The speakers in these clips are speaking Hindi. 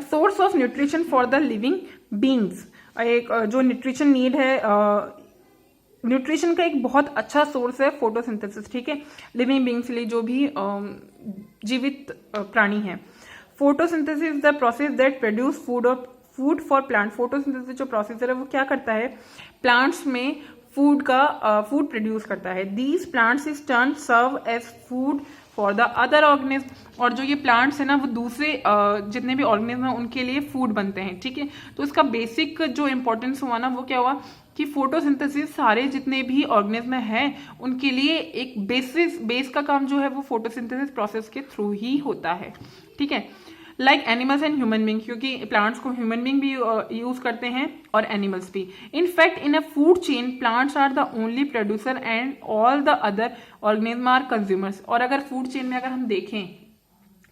Source of nutrition for the living beings, एक जो न्यूट्रिशन नीड है, न्यूट्रिशन का एक बहुत अच्छा सोर्स है फोटोसिंथेसिस, ठीक है, लिविंग बींग्स लिए, जो भी जीवित प्राणी है। Photosynthesis the process that produce food for plant. Photosynthesis जो प्रोसेस है वो क्या करता है, प्लांट्स में फूड प्रोड्यूस करता है। These plants is turn serve as food for the other organism, और जो ये प्लांट्स है ना वो दूसरे जितने भी ऑर्गेनिज्म हैं उनके लिए फूड बनते हैं, ठीक है। तो इसका बेसिक जो इंपॉर्टेंस हुआ ना वो क्या हुआ कि फोटोसिंथेसिस सारे जितने भी ऑर्गेनिज्म हैं उनके लिए एक बेस का काम जो है वो फोटोसिंथेसिस प्रोसेस के थ्रू ही होता है, ठीक है। Like animals and human being, क्योंकि प्लांट्स को ह्यूमन बींग भी यूज करते हैं और एनिमल्स भी। In fact in a food chain plants are the only producer and all the other organism are consumers. और अगर फूड चेन में अगर हम देखें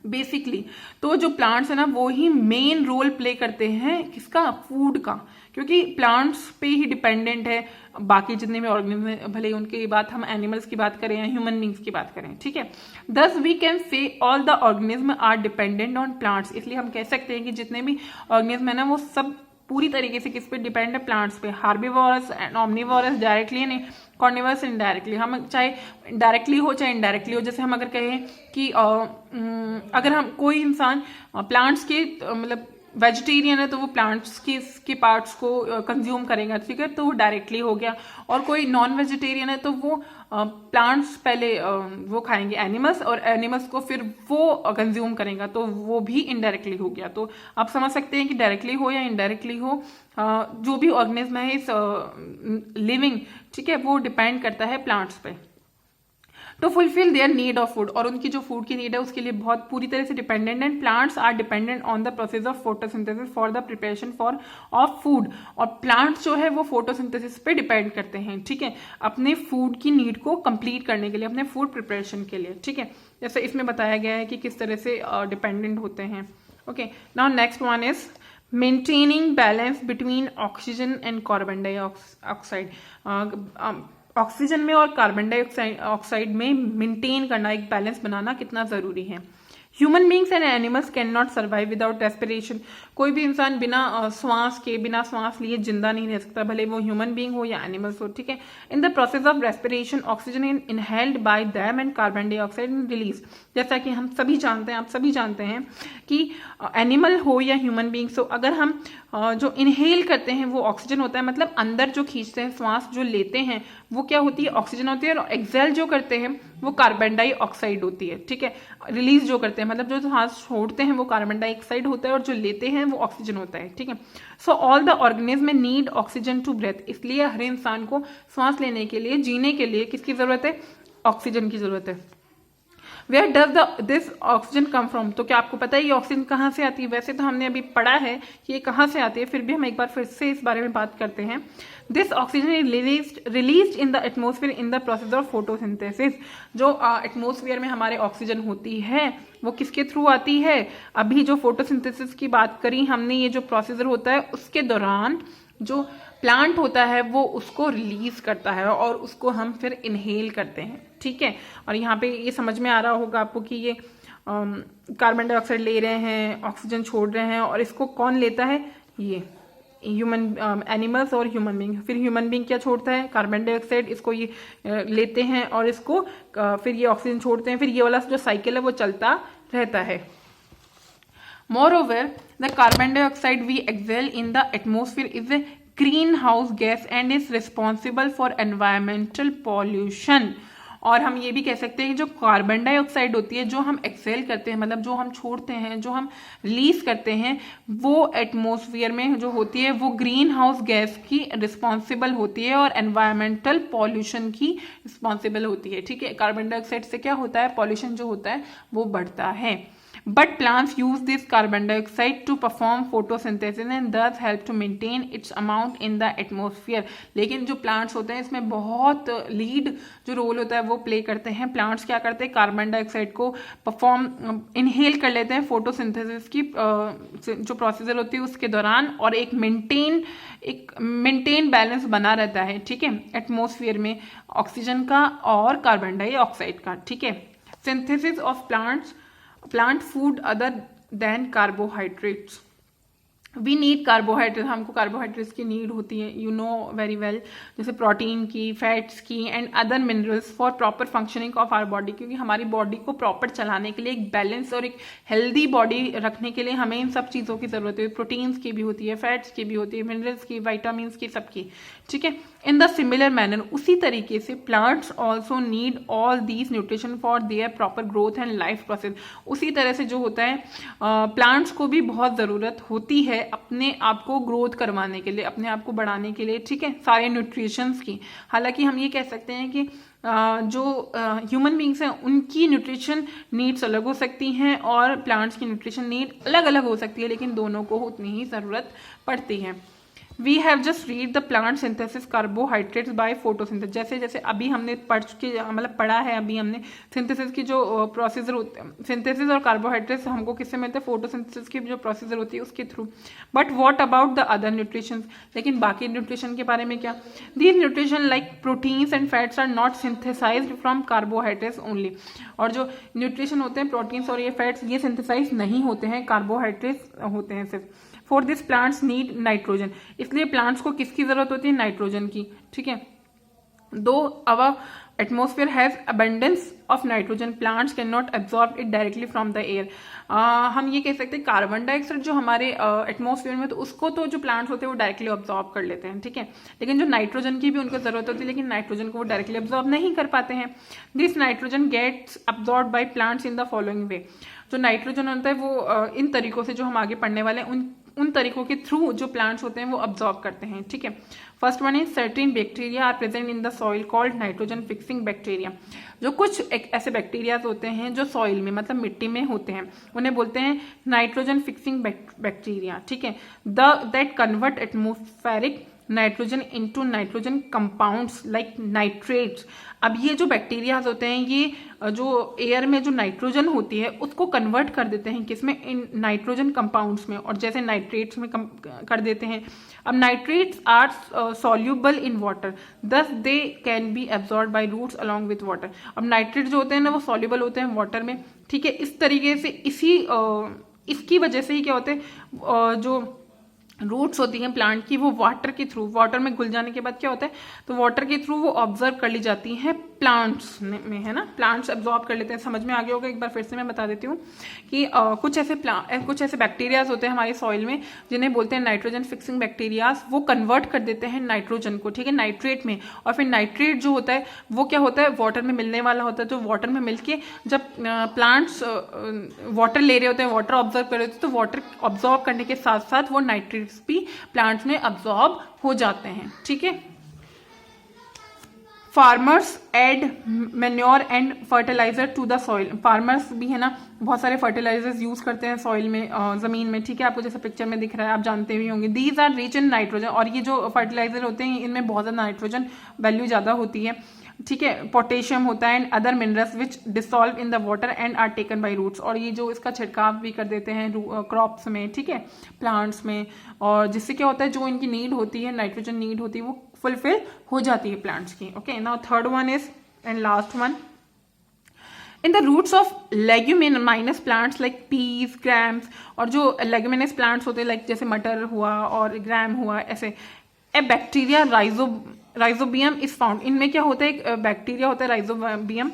बेसिकली तो जो प्लांट्स है ना वो ही मेन रोल प्ले करते हैं, किसका, फूड का, क्योंकि प्लांट्स पे ही डिपेंडेंट है बाकी जितने भी ऑर्गेनिज्म है, भले उनकी बात हम एनिमल्स की बात करें या ह्यूमन बींग्स की बात करें, ठीक है। Thus we can say all the organism are dependent on plants, इसलिए हम कह सकते हैं कि जितने भी ऑर्गेनिज्म है ना वो सब पूरी तरीके से किस पे डिपेंड है, प्लांट्स पे। हार्बिवोरस एंड ओमनिवोरस डायरेक्टली नहीं, कॉर्निवरस इनडायरेक्टली, हम चाहे डायरेक्टली हो चाहे इनडायरेक्टली हो। जैसे हम अगर कहें कि अगर हम कोई इंसान प्लांट्स के मतलब वेजिटेरियन है तो वो प्लांट्स के पार्ट्स को कंज्यूम करेगा, ठीक है, तो वो डायरेक्टली हो गया। और कोई नॉन वेजिटेरियन है तो वो प्लांट्स पहले वो खाएंगे एनिमल्स, और एनिमल्स को फिर वो कंज्यूम करेगा, तो वो भी इनडायरेक्टली हो गया। तो आप समझ सकते हैं कि डायरेक्टली हो या इनडायरेक्टली हो, जो भी ऑर्गेनिज्म है इस लिविंग, ठीक है, वो डिपेंड करता है प्लांट्स पे to fulfil their need of food, और उनकी जो फूड की नीड है उसके लिए बहुत पूरी तरह से dependent and plants are dependent on the process of photosynthesis for the preparation of food. और प्लांट्स जो है वो फोटोसिंथेसिस पे डिपेंड करते हैं, ठीक है, अपने फूड की नीड को कंप्लीट करने के लिए, अपने फूड प्रिपरेशन के लिए, ठीक है। जैसे इसमें बताया गया है कि किस तरह से डिपेंडेंट होते हैं। Okay, now next one is maintaining balance between oxygen and carbon dioxide. Oxygen में और कार्बन डाइऑक्साइड में मेंटेन करना, एक बैलेंस बनाना कितना जरूरी है। Human beings and animals can not survive without respiration. कोई भी इंसान बिना सांस लिए जिंदा नहीं रह सकता, भले वो ह्यूमन बींग हो या एनिमल्स हो, ठीक है। In the process of respiration oxygen in inhaled by them and carbon dioxide release. जैसा कि हम सभी जानते हैं, आप सभी जानते हैं कि एनिमल हो या ह्यूमन बींग्स हो, अगर हम जो इनहेल करते हैं वो ऑक्सीजन होता है, मतलब अंदर जो खींचते हैं, श्वास जो लेते हैं वो क्या होती है, ऑक्सीजन होती है, और एक्सेल जो करते हैं वो कार्बन डाइऑक्साइड होती है, ठीक है। रिलीज जो करते हैं मतलब जो सांस छोड़ते हैं वो कार्बन डाइऑक्साइड होता है, और जो लेते हैं वो ऑक्सीजन होता है, ठीक है। So all the organism need oxygen to breath, इसलिए हर इंसान को सांस लेने के लिए, जीने के लिए किसकी जरूरत है, ऑक्सीजन की जरूरत है। Where does this oxygen come from, तो क्या आपको पता है ये ऑक्सीजन कहाँ से आती है? वैसे तो हमने अभी पढ़ा है कि ये कहाँ से आती है, फिर भी हम एक बार फिर से इस बारे में बात करते हैं। This oxygen is released in the atmosphere in the process of photosynthesis. जो एटमोसफियर में हमारे ऑक्सीजन होती है वो किसके थ्रू आती है? अभी जो फोटोसिंथेसिस की बात करी हमने, ये जो प्रोसीजर होता है उसके दौरान जो प्लांट होता है वो उसको रिलीज करता है और उसको हम फिर इनहेल करते हैं, ठीक है। और यहाँ पे ये समझ में आ रहा होगा आपको कि ये कार्बन डाइऑक्साइड ले रहे हैं, ऑक्सीजन छोड़ रहे हैं, और इसको कौन लेता है, ये ह्यूमन एनिमल्स और ह्यूमन बींग। फिर ह्यूमन बींग क्या छोड़ता है, कार्बन डाइऑक्साइड, इसको ये लेते हैं और इसको फिर ये ऑक्सीजन छोड़ते हैं, फिर ये वाला जो साइकिल है वो चलता रहता है। Moreover, the carbon dioxide we exhale in the atmosphere is a greenhouse gas and is responsible for environmental pollution। और हम ये भी कह सकते हैं कि जो कार्बन डाइऑक्साइड होती है, जो हम एक्सेल करते हैं, मतलब जो हम छोड़ते हैं, जो हम रिलीज करते हैं, वो एटमॉस्फेयर में जो होती है वो ग्रीन हाउस गैस की रिस्पॉन्सिबल होती है और एनवायरमेंटल पॉल्यूशन की रिस्पॉन्सिबल होती है, ठीक है। कार्बन डाइऑक्साइड से क्या होता है, पॉल्यूशन जो होता है वो बढ़ता है। But plants use this carbon dioxide to perform photosynthesis and thus help to maintain its amount in the atmosphere। लेकिन जो प्लांट्स होते हैं इसमें बहुत लीड जो रोल होता है वो प्ले करते हैं। प्लांट्स क्या करते हैं, कार्बन डाइऑक्साइड को इनहेल कर लेते हैं फोटोसिंथेसिस की जो प्रोसीजर होती है उसके दौरान, और एक मेंटेन बैलेंस बना रहता है, ठीक है, एटमॉस्फेयर में ऑक्सीजन का और कार्बन डाइऑक्साइड का, ठीक है। Synthesis of plant food other than carbohydrates. We need carbohydrate, हमको कार्बोहाइड्रेट्स की नीड होती है, यू नो वेरी वेल, जैसे प्रोटीन की, फैट्स की and other minerals for proper functioning of our body, क्योंकि हमारी बॉडी को प्रॉपर चलाने के लिए, एक बैलेंस और एक हेल्दी बॉडी रखने के लिए हमें इन सब चीज़ों की जरूरत है। प्रोटीन्स की भी होती है, फैट्स की भी होती है, मिनरल्स की, वाइटामिन्स की, सबकी, ठीक है। इन द सिमिलर मैनर, उसी तरीके से plants also need all these nutrition for their proper growth and life process. उसी तरह से जो होता है प्लांट्स को भी बहुत ज़रूरत होती है अपने आप को ग्रोथ करवाने के लिए, अपने आप को बढ़ाने के लिए, ठीक है, सारे न्यूट्रिशंस की। हालांकि हम ये कह सकते हैं कि जो ह्यूमन बींग्स हैं उनकी न्यूट्रिशन नीड्स अलग हो सकती हैं और प्लांट्स की न्यूट्रिशन नीड अलग अलग हो सकती है, लेकिन दोनों को उतनी ही ज़रूरत पड़ती है। We have just read the plant synthesis carbohydrates by photosynthesis, जैसे जैसे अभी हमने पढ़ा है, अभी हमने सिंथेसिस की जो प्रोसीजर होते हैं, सिंथेसिस और कार्बोहाइड्रेट्स हमको किससे मिलते हैं, फोटोसिंथेसिस की जो प्रोसीजर होती है उसके through. But what about the other nutrition, लेकिन बाकी न्यूट्रिशन के बारे में क्या? These nutrition like proteins and fats are not synthesized from carbohydrates only, और जो न्यूट्रिशन होते हैं, प्रोटीन्स और ये फैट्स, ये सिंथेसाइज नहीं होते हैं, कार्बोहाइड्रेट्स होते हैं सिर्फ। For this plants need nitrogen, इसलिए प्लांट्स को किसकी जरूरत होती है? नाइट्रोजन की, ठीक है। Though our atmosphere has abundance of nitrogen, plants can not absorb it directly from the air. हम ये कह सकते हैं कार्बन डाइऑक्साइड जो हमारे एटमोसफेयर में, तो उसको तो जो प्लांट्स होते हैं वो डायरेक्टली ऑब्जॉर्ब कर लेते हैं, ठीक है, लेकिन जो नाइट्रोजन की भी उनको जरूरत होती है, लेकिन नाइट्रोजन को वो डायरेक्टली ऑब्जॉर्ब नहीं कर पाते हैं। This nitrogen gets absorb by plants in the following way, जो नाइट्रोजन होता है वो इन तरीकों से, जो हम आगे पढ़ने वाले हैं उन तरीकों के थ्रू जो प्लांट्स होते हैं वो अब्जॉर्ब करते हैं, ठीक है। First one is certain bacteria are present in the soil called nitrogen fixing bacteria, जो कुछ ऐसे बैक्टीरिया होते हैं जो सॉइल में, मतलब मिट्टी में होते हैं, उन्हें बोलते हैं नाइट्रोजन फिक्सिंग बैक्टीरिया, ठीक है। That convert atmospheric nitrogen into nitrogen compounds like nitrates. अब ये जो बैक्टीरियाज होते हैं, ये जो एयर में जो नाइट्रोजन होती है उसको कन्वर्ट कर देते हैं किसमें? इन नाइट्रोजन कंपाउंड्स में, और जैसे नाइट्रेट्स में कर देते हैं। अब nitrates are soluble in water, thus they can be absorb by roots along with water. अब नाइट्रेट जो होते हैं ना वो सॉल्यूबल होते हैं वाटर में, ठीक है। इस तरीके से इसकी वजह से ही क्या होते हैं, जो रूट्स होती हैं प्लांट की, वो वाटर के थ्रू, वाटर में घुल जाने के बाद क्या होता है, तो वाटर के थ्रू वो ऑब्जर्व कर ली जाती हैं प्लांट्स में, है ना, प्लांट्स एब्जॉर्ब कर लेते हैं। समझ में आ गया होगा, एक बार फिर से मैं बता देती हूँ कि कुछ ऐसे बैक्टीरियाज होते हैं हमारी सॉइल में जिन्हें बोलते हैं नाइट्रोजन फिक्सिंग बैक्टीरियाज, वो कन्वर्ट कर देते हैं नाइट्रोजन को, ठीक है, नाइट्रेट में, और फिर नाइट्रेट जो होता है वो क्या होता है, वाटर में मिलने वाला होता है, जो वाटर में मिलके जब प्लांट्स वाटर ले रहे होते हैं, वाटर ऑब्जर्व कर रहे होते हैं, तो वाटर ऑब्जॉर्व करने के साथ साथ वो नाइट्रेट्स भी प्लांट्स में अब्जॉर्ब हो जाते हैं, ठीक है। Farmers add manure and fertilizer to the soil, farmers भी है ना बहुत सारे फर्टिलाइजर्स यूज करते हैं सॉइल में, जमीन में, ठीक है, आपको जैसे पिक्चर में दिख रहा है, आप जानते भी होंगे। These are rich in nitrogen, और ये जो फर्टिलाइजर होते हैं इनमें बहुत ज्यादा नाइट्रोजन वैल्यू ज्यादा होती है, ठीक है। पोटेशियम होता है and other minerals which dissolve in the water and are taken by roots, और ये जो इसका छिड़काव भी कर देते हैं क्रॉप्स में, ठीक है, प्लांट्स में, और जिससे क्या होता है जो इनकी नीड होती है, नाइट्रोजन नीड होती है, वो फुलफिल हो जाती है प्लांट्स की। Okay, now third one is and last one, in the roots of leguminous plants like peas, grams, और जो लेग्यूमिनस प्लांट्स होते हैं लाइक जैसे मटर हुआ और ग्राम हुआ, ऐसे ए बैक्टीरिया राइजोबियम इज फाउंड, इनमें क्या होता है, एक बैक्टीरिया होता है rhizobium,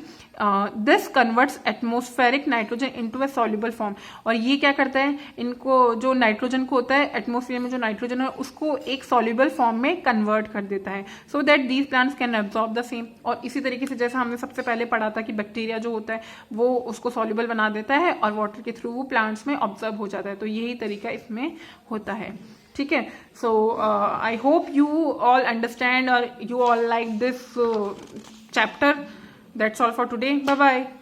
this converts atmospheric nitrogen into A soluble form, और ये क्या करता है, इनको जो नाइट्रोजन को होता है एटमोस्फेयर में जो नाइट्रोजन है उसको एक सॉल्युबल फॉर्म में कन्वर्ट कर देता है, so that these plants can absorb the same. और इसी तरीके से जैसा हमने सबसे पहले पढ़ा था कि बैक्टीरिया जो होता है वो उसको सॉल्युबल बना देता है और वाटर के थ्रू वो प्लांट्स में ऑब्जर्व हो जाता है, तो यही तरीका इसमें होता है, ठीक है। So I hope you all understand और you all like this chapter. That's all for today. Bye bye.